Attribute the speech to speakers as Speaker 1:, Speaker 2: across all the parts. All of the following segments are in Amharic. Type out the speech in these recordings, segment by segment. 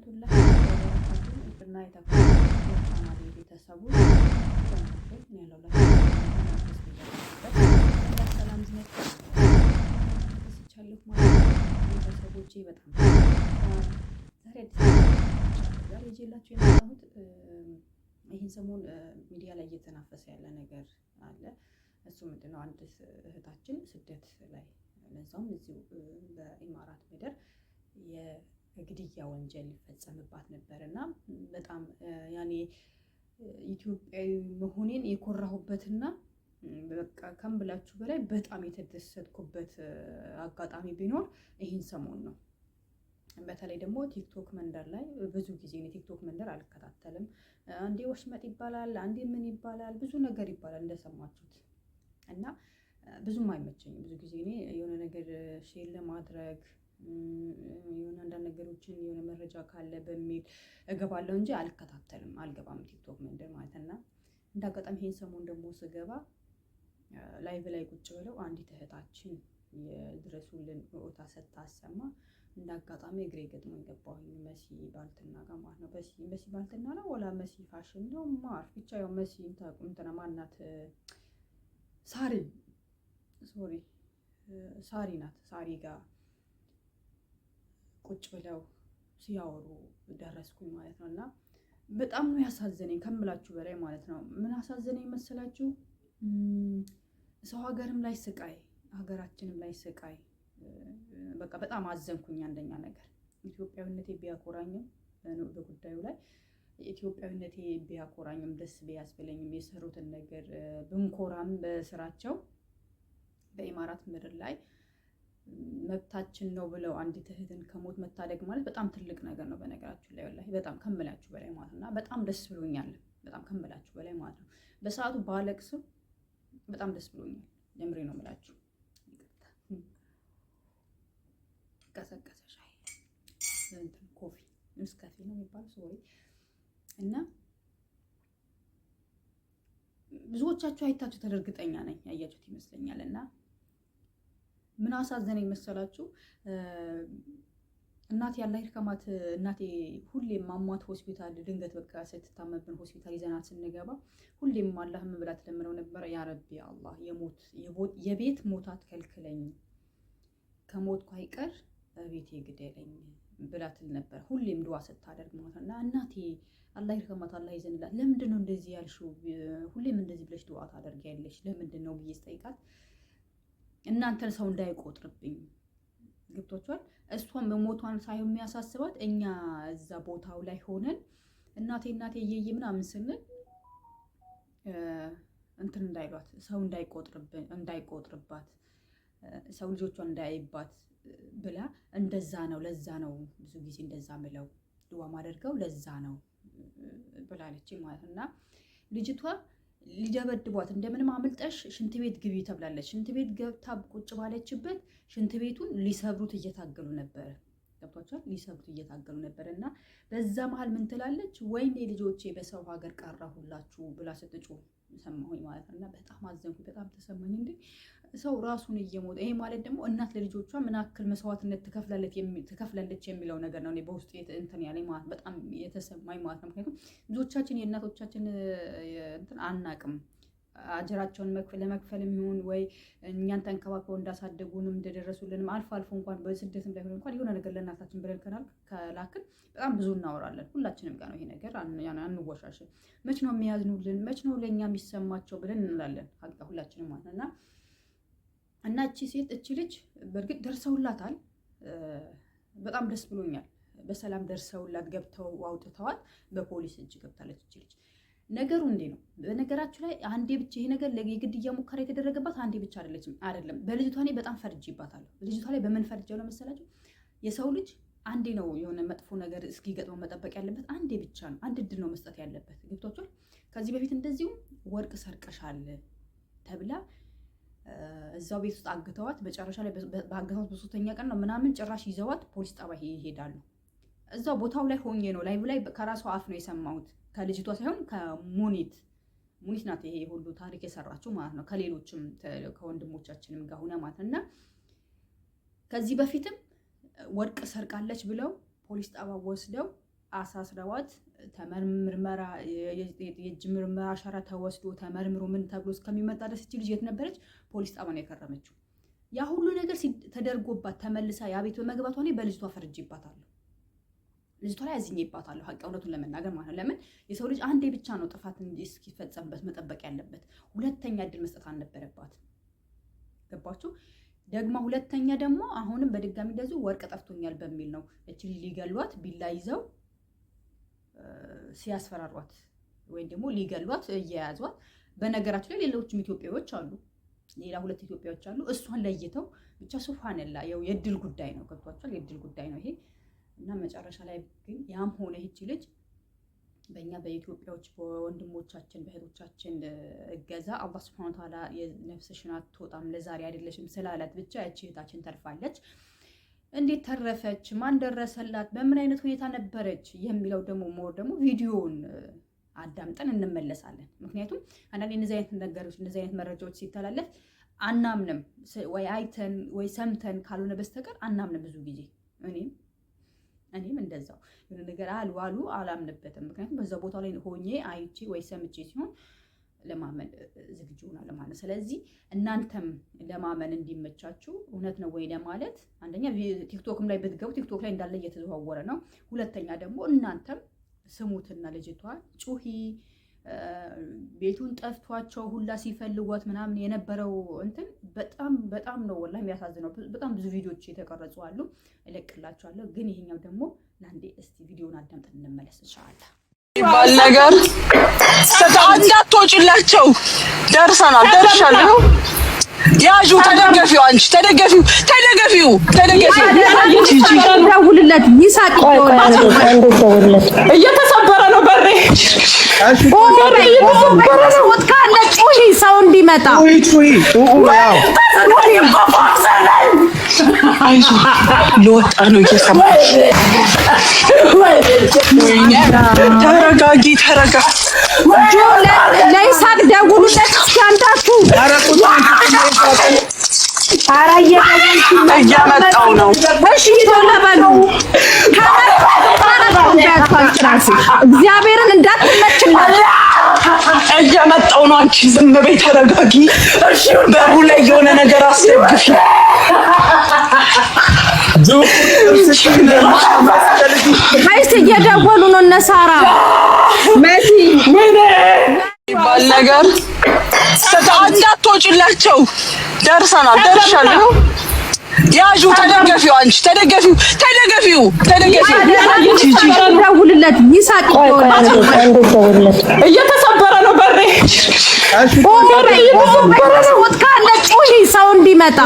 Speaker 1: ወራህመቱላሂ ወበረካቱሁ እና የተከበራችሁ የቻናሌ ቤተሰቦች ሰላም ዝነት ተከስቻለሁ ማለት ነው። ቤተሰቦቼ በጣም ዛሬ ይዤላችሁ የመጣሁት ይህን ሰሞን ሚዲያ ላይ እየተናፈሰ ያለ ነገር አለ። እሱ ምንድነው? አንድ እህታችን ስደት ላይ ለዛውም እዚሁ በኢማራት ምድር የግድያ ወንጀል ሊፈጸምባት ነበር እና በጣም ያኔ ኢትዮጵያዊ መሆኔን የኮራሁበትና በቃ ከምላችሁ በላይ በጣም የተደሰትኩበት አጋጣሚ ቢኖር ይህን ሰሞን ነው። በተለይ ደግሞ ቲክቶክ መንደር ላይ ብዙ ጊዜ ነው ቲክቶክ መንደር አልከታተልም። አንዴ ወሽመጥ ይባላል፣ አንዴ ምን ይባላል፣ ብዙ ነገር ይባላል እንደሰማችሁት እና ብዙም አይመቸኝም። ብዙ ጊዜ እኔ የሆነ ነገር ሼር ለማድረግ የሆነ አንዳንድ ነገሮችን የሆነ መረጃ ካለ በሚል እገባለሁ እንጂ አልከታተልም፣ አልገባም ቲክቶክ መንደር ማለት እና እንደ አጋጣሚ ይሄን ሰሞን ደግሞ ስገባ ላይቭ ላይ ቁጭ ብለው አንዲት እህታችን የድረሱልን ኦታ ስታሰማ እንደ አጋጣሚ እግሬ ገጥሞ የገባሁኝ መሲ ባልትና ጋር ማለት ነው። መሲ ባልትና ነው ወላ መሲ ፋሽን ነው ማር ብቻ ያው መሲ እንትና ማናት ሳሪ ናት። ሳሪ ጋር ቁጭ ብለው ሲያወሩ ደረስኩኝ ማለት ነው እና በጣም ነው ያሳዘነኝ ከምላችሁ በላይ ማለት ነው። ምን አሳዘነኝ መሰላችሁ? ሰው ሀገርም ላይ ስቃይ፣ ሀገራችንም ላይ ስቃይ፣ በቃ በጣም አዘንኩኝ። አንደኛ ነገር ኢትዮጵያዊነቴ ቢያኮራኝም በጉዳዩ ላይ ኢትዮጵያዊነቴ ቢያኮራኝም ደስ ቢያስብለኝም የሰሩትን ነገር ብንኮራም በስራቸው በኢማራት ምድር ላይ መብታችን ነው ብለው አንዲት እህትን ከሞት መታደግ ማለት በጣም ትልቅ ነገር ነው። በነገራችሁ ላይ ወላሂ በጣም ከምላችሁ በላይ ማለት ነው እና በጣም ደስ ብሎኛል። በጣም ከምላችሁ በላይ ማለት ነው። በሰዓቱ ባለቅስም በጣም ደስ ብሎኛል። የምሬ ነው የምላችሁ። ቀሰቀሰ ሻይ እንትን ኮፊ ንስካፌ ነው የሚባለው ሶሪ እና ብዙዎቻችሁ አይታችሁ ተደርግጠኛ ነኝ ያያችሁት ይመስለኛል። እና ምን አሳዘነኝ መሰላችሁ? እናቴ አላህ ይርሐማት እናቴ ሁሌም ማሟት ሆስፒታል ድንገት በቃ ስትታመብን ሆስፒታል ይዘናት ስንገባ ሁሌም አላህም ብላ ትለምነው ነበር። ያ ረቢ አላህ የቤት ሞት አትከልክለኝ፣ ከሞትኩ አይቀር ቤቴ ግደለኝ ብላ ትል ነበር። ሁሌም ዱዓ ስታደርግ ማለት እና እናቴ አላህ ይርሐማት አላህ ይዘንላት። ለምንድን ነው እንደዚህ ያልሽው? ሁሌም እንደዚህ ብለሽ ዱዓ ታደርጊያለሽ ለምንድን ነው ብዬ ስጠይቃት እናንተን ሰው እንዳይቆጥርብኝ ገብቷችኋል። እሷን በሞቷን ሳይሆን የሚያሳስባት እኛ እዛ ቦታው ላይ ሆነን እናቴ እየየ ምናምን ስንል እንትን እንዳይሏት ሰው እንዳይቆጥርባት ሰው ልጆቿን እንዳያይባት ብላ እንደዛ ነው። ለዛ ነው ብዙ ጊዜ እንደዛ ምለው ድዋ ማደርገው ለዛ ነው ብላለች ማለት እና ልጅቷ ሊደበድቧት እንደምንም አምልጠሽ ሽንት ቤት ግቢ ተብላለች። ሽንት ቤት ገብታ ቁጭ ባለችበት ሽንት ቤቱን ሊሰብሩት እየታገሉ ነበረ። ገብቷቸዋል። ሊሰብሩት እየታገሉ ነበረ እና በዛ መሀል ምን ትላለች? ወይኔ ልጆቼ በሰው ሀገር ቀረሁላችሁ ብላ ስትጮህ ሰማሁኝ ማለት ነው እና በጣም አዘንኩኝ። በጣም ተሰማኝ። እንዴ ሰው ራሱን እየሞተ ይሄ ማለት ደግሞ እናት ለልጆቿ ምን ያክል መስዋዕትነት ትከፍላለች የሚለው ነገር ነው እኔ በውስጥ እንትን ያለኝ ማለት በጣም የተሰማኝ ማለት ነው። ምክንያቱም ብዙዎቻችን የእናቶቻችን እንትን አናቅም። አጀራቸውን ለመክፈልም ይሁን ወይ እኛን ተንከባክበው እንዳሳደጉንም እንደደረሱልንም አልፎ እንኳን በስደትም ላይ ሆነ እንኳን የሆነ ነገር ለእናታችን ብለን ከላክን በጣም ብዙ እናወራለን። ሁላችንም ጋር ነው ይሄ ነገር አንወሻሽን። መች ነው የሚያዝኑልን? መች ነው ለእኛ የሚሰማቸው ብለን እንላለን። ሀቂቃ ሁላችንም ማለት ነው እና እቺ ልጅ በእርግጥ ደርሰውላታል። በጣም ደስ ብሎኛል። በሰላም ደርሰውላት ገብተው አውጥተዋት በፖሊስ እጅ ገብታለች እቺ ልጅ። ነገሩ እንዴ ነው። በነገራችሁ ላይ አንዴ ብቻ ይሄ ነገር የግድያ ሙከራ የተደረገባት አንዴ ብቻ አይደለም። በልጅቷ እኔ በጣም ፈርጄባታለሁ። በልጅቷ ላይ በምን ፈርጄው ነው መሰላችሁ? የሰው ልጅ አንዴ ነው የሆነ መጥፎ ነገር እስኪገጥመው መጠበቅ ያለበት አንዴ ብቻ ነው። አንድ እድል ነው መስጠት ያለበት። ገብቷችኋል? ከዚህ በፊት እንደዚሁ ወርቅ ሰርቀሻል ተብላ እዛው ቤት ውስጥ አግተዋት መጨረሻ ላይ በአገቷት በሶስተኛ ቀን ነው ምናምን ጭራሽ ይዘዋት ፖሊስ ጣቢያ ይሄዳሉ። እዛው ቦታው ላይ ሆኜ ነው ላይቭ ላይ ከራሷ አፍ ነው የሰማሁት። ከልጅቷ ሳይሆን ከሙኒት ናት ይሄ ሁሉ ታሪክ የሰራችው ማለት ነው። ከሌሎችም ከወንድሞቻችንም ጋር ሆነ ማለት እና ከዚህ በፊትም ወርቅ ሰርቃለች ብለው ፖሊስ ጣቢያ ወስደው አሳስረዋት ተመርምራ የእጅ ምርመራ አሻራ ተወስዶ ተመርምሮ ምን ተብሎ እስከሚመጣ ድረስ እቺ ልጅ የት ነበረች? ፖሊስ ጣቢያ ነው የከረመችው። ያ ሁሉ ነገር ተደርጎባት ተመልሳ ያ ቤት በመግባቷ እኔ በልጅቷ ፈርጄባታለሁ። ልጅቷ ላይ አዝኜባታለሁ። ሀቅ እውነቱን ለመናገር ማለት ነው። ለምን የሰው ልጅ አንዴ ብቻ ነው ጥፋት እስኪፈጸምበት መጠበቅ ያለበት። ሁለተኛ እድል መስጠት አልነበረባት። ገባችሁ? ደግሞ ሁለተኛ ደግሞ አሁንም በድጋሚ እንደዚሁ ወርቅ ጠፍቶኛል በሚል ነው እቺ ሊገሏት ቢላ ይዘው ሲያስፈራሯት ወይም ደግሞ ሊገሏት እየያዟት። በነገራችን ላይ ሌሎችም ኢትዮጵያዎች አሉ፣ ሌላ 2 ኢትዮጵያዎች አሉ። እሷን ለይተው ብቻ ሱብሃንአላህ ያው የእድል ጉዳይ ነው። ገብቷችኋል? የእድል ጉዳይ ነው ይሄ እና መጨረሻ ላይ ግን ያም ሆነ ይህች ልጅ በእኛ በኢትዮጵያዎች በወንድሞቻችን በእህቶቻችን እገዛ አላህ ሱብሃነሁ ወተዓላ የነፍስሽን አትወጣም ለዛሬ አይደለሽም ስላላት ብቻ ያቺ እህታችን ተርፋለች። እንዴት ተረፈች? ማን ደረሰላት? በምን አይነት ሁኔታ ነበረች? የሚለው ደግሞ ሞር ደግሞ ቪዲዮውን አዳምጠን እንመለሳለን። ምክንያቱም አንዳንዴ እነዚህ አይነት ነገሮች እነዚህ አይነት መረጃዎች ሲተላለፍ አናምንም፣ ወይ አይተን ወይ ሰምተን ካልሆነ በስተቀር አናምንም። ብዙ ጊዜ እኔም እንደዛው የሆነ ነገር አሉ አላምንበትም። ምክንያቱም በዛ ቦታ ላይ ሆኜ አይቼ ወይ ሰምቼ ሲሆን ለማመን ዝግጁ ሆናለሁ ማለት ነው። ስለዚህ እናንተም ለማመን እንዲመቻችሁ እውነት ነው ወይ ለማለት አንደኛ ቲክቶክም ላይ ብትገቡ ቲክቶክ ላይ እንዳለ እየተዘዋወረ ነው። ሁለተኛ ደግሞ እናንተም ስሙትና ልጅቷ ጩሂ ቤቱን ጠፍቷቸው ሁላ ሲፈልጓት ምናምን የነበረው እንትን በጣም ነው ወላሂ የሚያሳዝነው። በጣም ብዙ ቪዲዮዎች የተቀረጹ አሉ፣ እለቅላችኋለሁ። ግን ይሄኛው ደግሞ ለአንዴ እስቲ ቪዲዮውን አዳምጠን እንመለስ ኢንሻአላህ።
Speaker 2: ይባል ነገር እንዳትወጪላቸው ደርሻለሁ። ያዡ ተደገፊው፣ አንቺ ተደገፊው።
Speaker 3: ደውልለት ይሳቅ እየተሰበረ ነው በሬ ካለ ጩሂ ሰው እንዲመጣ
Speaker 2: ልወጣ ነው እየሰማሽ። ተረጋጊ
Speaker 3: ለይሳቅ ደውሉለት እስኪ አንዳችሁ
Speaker 2: እያመጣው ነው።
Speaker 3: እሺ ተለበሉ እግዚአብሔርን እንዳትመችላት
Speaker 2: እያመጣው ነው። አንቺ ዝም በይ ተረጋጊ። በሩ ላይ የሆነ ነገር አስደግፊ።
Speaker 3: ጋይስ እየደወሉ ነው እነ ሳራ መሲ
Speaker 2: ይባል ነገር እንዳትወጪላቸው ደርሻለሁ። ያዡ ተደገፊው፣ አንቺ ተደገፊው።
Speaker 3: ደውልለት ይሳቅ እየተሰበረ ነው በሬ ካለ ጩሂ ሰው እንዲመጣ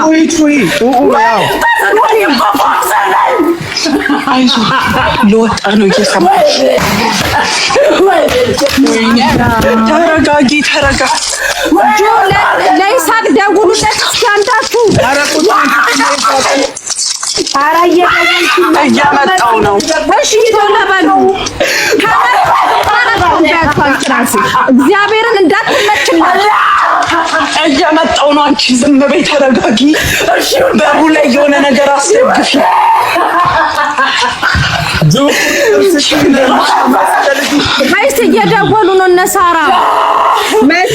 Speaker 2: ልወጣ ነው እየሰማሽ። ተረጋጊ
Speaker 3: ለይሳቅ ደውሉለት እስኪ አንዳችሁ
Speaker 2: እያመጣው ነው።
Speaker 3: እሺ ተለበሉ እግዚአብሔርን እንዳትመችላት
Speaker 2: እያመጣው ነው። አንቺ ዝም በይ ተረጋጊ። በሩ ላይ የሆነ ነገር አስደግፊ።
Speaker 3: ጋይስ እየደወሉ ነው እነ ሳራ መሲ